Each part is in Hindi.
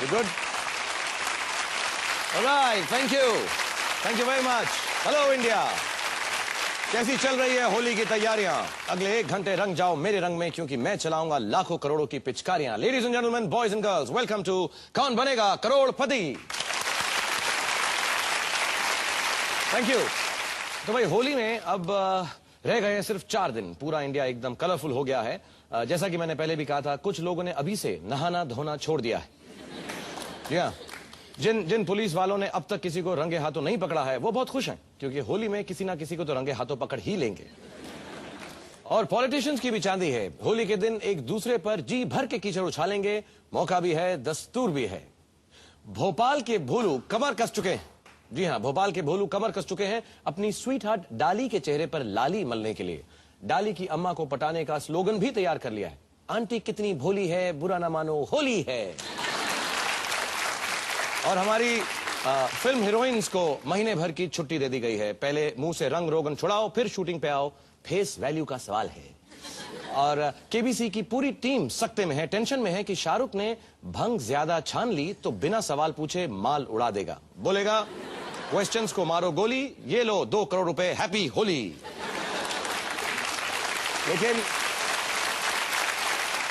Good. Alright, thank you very much. Hello India. कैसी चल रही है होली की तैयारियां? अगले 1 घंटे रंग जाओ मेरे रंग में, क्योंकि मैं चलाऊंगा लाखों करोड़ों की पिचकारियां. Ladies and gentlemen, boys and girls, welcome to Kaun Banega Crorepati. Thank you. तो भाई, होली में अब रह गए सिर्फ 4 दिन. पूरा इंडिया एकदम कलरफुल हो गया है. जैसा कि मैंने पहले भी कहा था, कुछ लोगों ने अभी से नहाना धोना छोड़ दिया है. जी हाँ, जिन पुलिस वालों ने अब तक किसी को रंगे हाथों नहीं पकड़ा है, वो बहुत खुश हैं, क्योंकि होली में किसी ना किसी को तो रंगे हाथों पकड़ ही लेंगे. और पॉलिटिशियंस की भी चांदी है. होली के दिन एक दूसरे पर जी भर के कीचड़ उछालेंगे. मौका भी है, दस्तूर भी है. भोपाल के भोलू कमर कस चुके हैं. जी हाँ, भोपाल के भोलू कमर कस चुके हैं अपनी स्वीट हार्ट डाली के चेहरे पर लाली मलने के लिए. डाली की अम्मा को पटाने का स्लोगन भी तैयार कर लिया है. आंटी कितनी भोली है, बुरा ना मानो, होली है. और हमारी फिल्म हीरोइंस को महीने भर की छुट्टी दे दी गई है. पहले मुंह से रंग रोगन छुड़ाओ, फिर शूटिंग पे आओ. फेस वैल्यू का सवाल है. और केबीसी की पूरी टीम सख्ते में है, टेंशन में है कि शाहरुख ने भंग ज्यादा छान ली तो बिना सवाल पूछे माल उड़ा देगा. बोलेगा, क्वेश्चंस को मारो गोली, ये लो 2 करोड़ रुपए, हैप्पी होली. लेकिन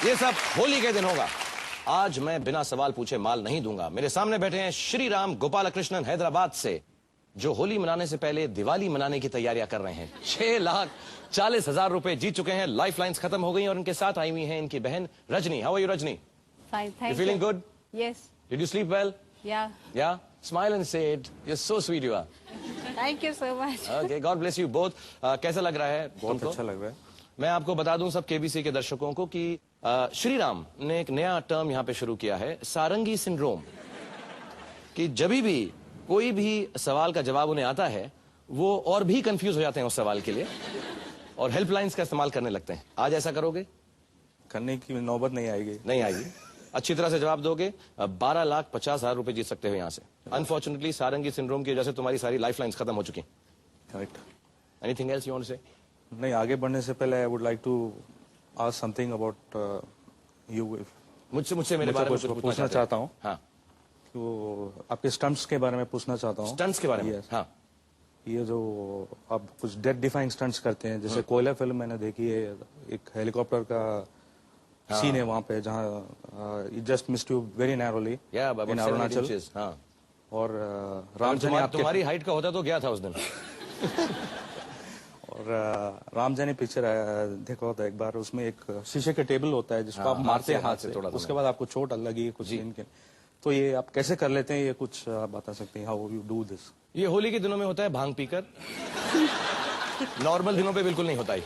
ये सब होली के दिन होगा. आज मैं बिना सवाल पूछे माल नहीं दूंगा. मेरे सामने बैठे हैं श्री राम गोपालकृष्णन हैदराबाद से, जो होली मनाने से पहले दिवाली मनाने की तैयारियां कर रहे हैं. 6,40,000 रुपए जीत चुके हैं. लाइफ लाइन्स खत्म हो गई और इनके साथ आई हुई हैं इनकी बहन Rajni. How are you Rajni? Fine, thank you. You feeling good? Yes. Did you sleep well? Yeah. Yeah? Smile and say it. You're so sweet you are. Thank you so much. Okay, God bless you both. कैसा लग रहा है? बहुत अच्छा लग रहा है. मैं आपको बता दूं सब केबीसी के दर्शकों को कि श्री राम ने एक नया टर्म यहां पे शुरू किया है, सारंगी सिंड्रोम. कि जब भी कोई भी सवाल का जवाब उन्हें आता है, वो और भी कंफ्यूज हो जाते हैं उस सवाल के लिए और हेल्पलाइंस का इस्तेमाल करने लगते हैं. आज ऐसा करोगे? करने की नौबत नहीं आएगी. नहीं आएगी. अच्छी तरह से जवाब दोगे, 12,50,000 रुपए जीत सकते हो यहां से. अनफॉर्चुनेटली सारंगी सिंड्रोम की वजह से तुम्हारी सारी लाइफ लाइन्स खत्म हो चुकी. Correct. Anything else you want to say? नहीं, आगे बढ़ने से पहले I would like to ask something about you. मुझसे मेरे बारे में कुछ पूछना चाहता हूँ. हाँ, तो आपके स्टंट्स के बारे में पूछना चाहता हूँ. स्टंट्स के बारे में? Yes. हाँ. ये जो आप कुछ डेथ डिफाइंग स्टंट्स करते हैं, जैसे कोयला फिल्म मैंने देखी है, एक हेलीकॉप्टर का सीन है वहां पे, जहाँ just missed you very narrowly in Arunachal. हाँ. और राम जाने तुम्हारी हाइट का होता तो गया था उस दिन. और राम जाने पिक्चर देखा होता है एक बार, उसमें एक शीशे के टेबल होता है जिसको आप मारते हैं हाथ से, उसके बाद आपको चोट लगी है कुछ इनके. तो ये आप कैसे कर लेते हैं, ये कुछ आप बता सकते हैं, हाउ यू डू दिस? ये होली के दिनों में होता है भांग पीकर. नॉर्मल दिनों पे बिल्कुल नहीं होता है.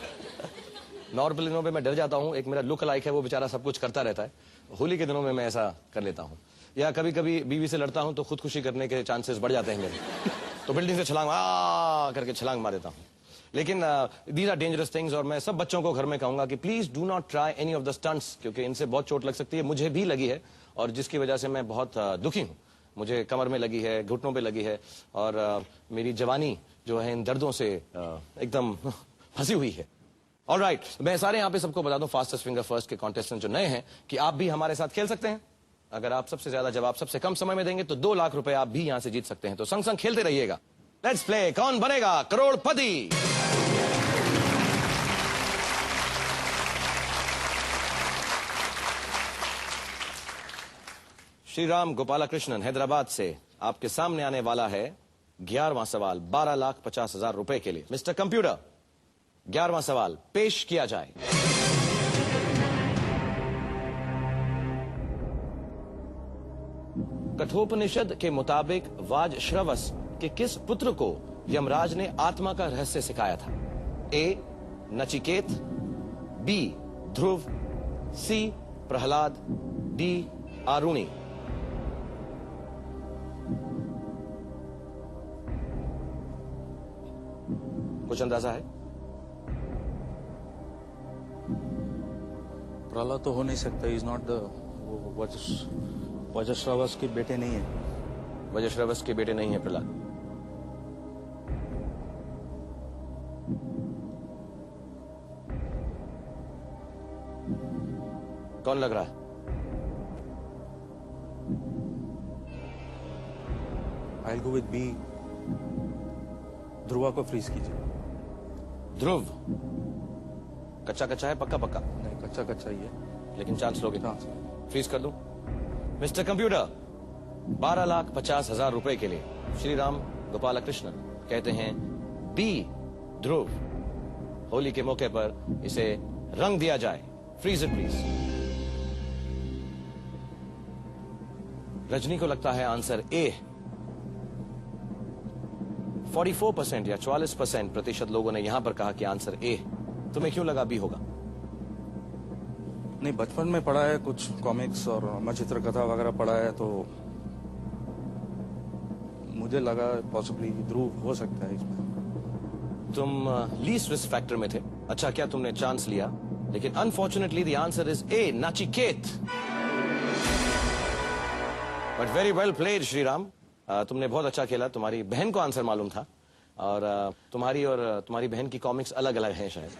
नॉर्मल दिनों पे मैं डर जाता हूँ. एक मेरा लुक लाइक है, वो बेचारा सब कुछ करता रहता है. होली के दिनों में मैं ऐसा कर लेता हूँ. या कभी कभी बीवी से लड़ता हूँ तो खुदकुशी करने के चांसेस बढ़ जाते हैं मेरे. तो बिल्डिंग से छलांग करके छलांग मार देता हूँ. लेकिन दीज आर डेंजरस थिंग्स. और मैं सब बच्चों को घर में कहूंगा कि please do not try any of the stunts, क्योंकि इनसे बहुत चोट लग सकती है. मुझे भी लगी है, और जिसकी वजह से मैं बहुत दुखी हूँ. मुझे कमर में लगी है, घुटनों पे लगी है, और मेरी जवानी जो है इन दर्दों से एकदम फंसी हुई है. ऑलराइट, मैं सारे यहाँ पे सबको बता दूं, फास्टेस्ट फिंगर फर्स्ट के कॉन्टेस्टेंट जो नए हैं, कि आप भी हमारे साथ खेल सकते हैं. अगर आप सबसे ज्यादा जवाब सबसे कम समय में देंगे तो 2 लाख रुपए आप भी यहाँ से जीत सकते हैं. तो संग संग खेलते रहिएगा. लेट्स प्ले कौन बनेगा करोड़पति. श्री राम गोपालकृष्णन हैदराबाद से आपके सामने आने वाला है 11वां सवाल 12,50,000 रुपए के लिए. मिस्टर कंप्यूटर, 11वां सवाल पेश किया जाए. कठोपनिषद के मुताबिक वाजश्रवस के किस पुत्र को यमराज ने आत्मा का रहस्य सिखाया था? ए नचिकेत, बी ध्रुव, सी प्रहलाद, डी आरुणि. कुछ अंदाजा है? प्रहलाद तो हो नहीं सकता. इज नॉट द वज्रश्रवस के बेटे नहीं है. वज्रश्रवस के बेटे नहीं है प्रहलाद. कौन लग रहा है? आई गो विद बी, ध्रुवा को फ्रीज कीजिए। ध्रुव, कच्चा कच्चा है, पक्का पक्का? नहीं, कच्चा कच्चा ही है। लेकिन चांस लोगे? हाँ। फ्रीज कर दूं? मिस्टर कंप्यूटर, 12,50,000 रुपए के लिए श्री राम गोपाल कृष्णन कहते हैं बी ध्रुव, होली के मौके पर इसे रंग दिया जाए। Freeze it please. रजनी को लगता है आंसर ए। 44% या 44% लोगों ने यहां पर कहा कि आंसर ए। तुम्हें क्यों लगा बी होगा? नहीं, बचपन में पढ़ा है कुछ कॉमिक्स और मैं चित्रकथा वगैरह पढ़ा है, तो मुझे लगा पॉसिबली ध्रुव हो सकता है इसमें। तुम लीस्ट रिस्क फैक्टर में थे। अच्छा क्या तुमने चांस लिया, लेकिन unfortunately the answer is A, Nachiket. But very well played Shriram, तुमने बहुत अच्छा खेला। तुम्हारी बहन को आंसर मालूम था और तुम्हारी बहन की कॉमिक्स अलग अलग हैं शायद।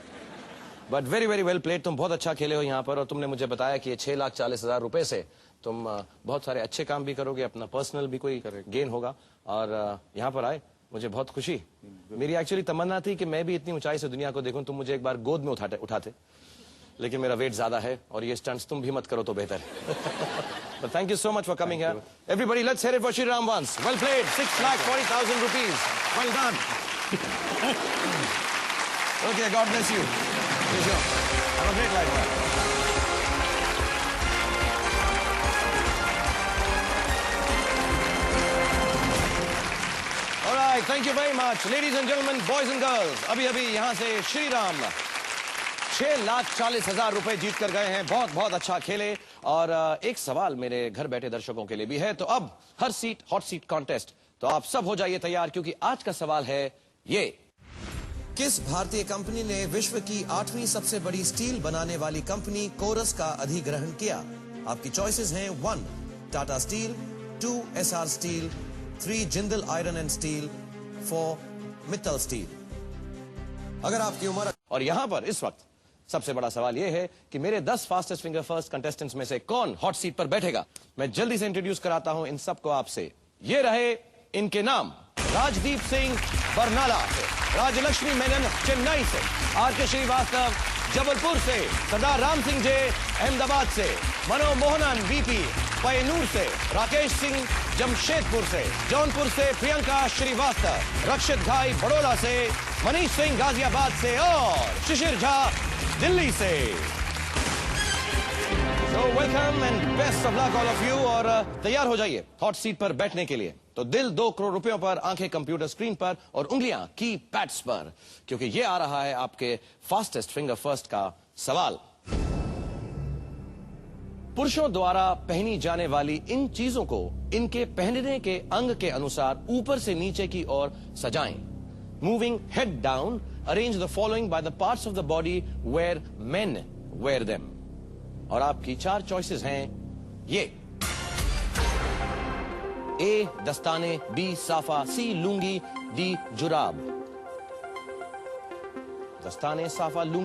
But very very well played, तुम बहुत अच्छा खेले हो यहाँ पर। और तुमने मुझे बताया कि ये 6,40,000 रुपए से तुम बहुत सारे अच्छे काम भी करोगे, अपना पर्सनल भी कोई गेन होगा। और यहाँ पर आए, मुझे बहुत खुशी। मेरी एक्चुअली तमन्ना थी कि मैं भी इतनी ऊंचाई से दुनिया को देखूं, तुम मुझे एक बार गोद में उठाते, लेकिन मेरा वेट ज्यादा है और ये स्टंट्स तुम भी मत करो तो बेहतर है। But thank you so much for coming here. Everybody, let's hear it for Shri Ram once. Well played. 6,40,000 rupees. Well done. Okay, God bless you. Yes, sure. Have a great life. All right, thank you very much. Ladies and gentlemen, boys and girls, अभी यहाँ से श्री राम 6,40,000 रुपए जीत कर गए हैं। बहुत बहुत अच्छा खेले। और एक सवाल मेरे घर बैठे दर्शकों के लिए भी है। तो अब हर सीट हॉट सीट कॉन्टेस्ट, तो आप सब हो जाइए तैयार, क्योंकि आज का सवाल है ये। किस भारतीय कंपनी ने विश्व की 8वीं सबसे बड़ी स्टील बनाने वाली कंपनी कोरस का अधिग्रहण किया? आपकी चॉइसेस हैं 1 Tata steel, 2 SR steel, 3 Jindal iron and steel, 4 Mittal steel. अगर आपकी उम्र, और यहां पर इस वक्त सबसे बड़ा सवाल यह है कि मेरे 10 फास्टेस्ट फिंगर फर्स्ट कंटेस्टेंट्स में से कौन हॉट सीट पर बैठेगा। मैं जल्दी से इंट्रोड्यूस कराता हूं इन सबको आपसे। ये रहे इनके नाम। राजदीप सिंह बरनाला से, राजलक्ष्मी मेनन चेन्नई से, आर.के. श्रीवास्तव जबलपुर से, सरदार राम सिंह जे अहमदाबाद से, मनोमोहनन वीपी पयनूर से, राकेश सिंह जमशेदपुर से, जौनपुर से प्रियंका श्रीवास्तव, रक्षित घाई बड़ौदा से, मनीष सिंह गाजियाबाद से और शिशिर झा दिल्ली से। So welcome and best of luck all of you। और तैयार हो जाइए हॉट सीट पर बैठने के लिए। तो दिल 2 करोड़ रुपयों पर, आंखें कंप्यूटर स्क्रीन पर और उंगलियां की पैड्स पर, क्योंकि ये आ रहा है आपके फास्टेस्ट फिंगर फर्स्ट का सवाल। पुरुषों द्वारा पहनी जाने वाली इन चीजों को इनके पहनने के अंग के अनुसार ऊपर से नीचे की ओर सजाएं। Moving head down, arrange the following by the parts of the body where men wear them. और आपकी 4 चॉइसेस हैं ये। ए दस्ताने, बी साफा, सी लुंगी, डी जुराब। दस्ताने, साफा, लुंगी।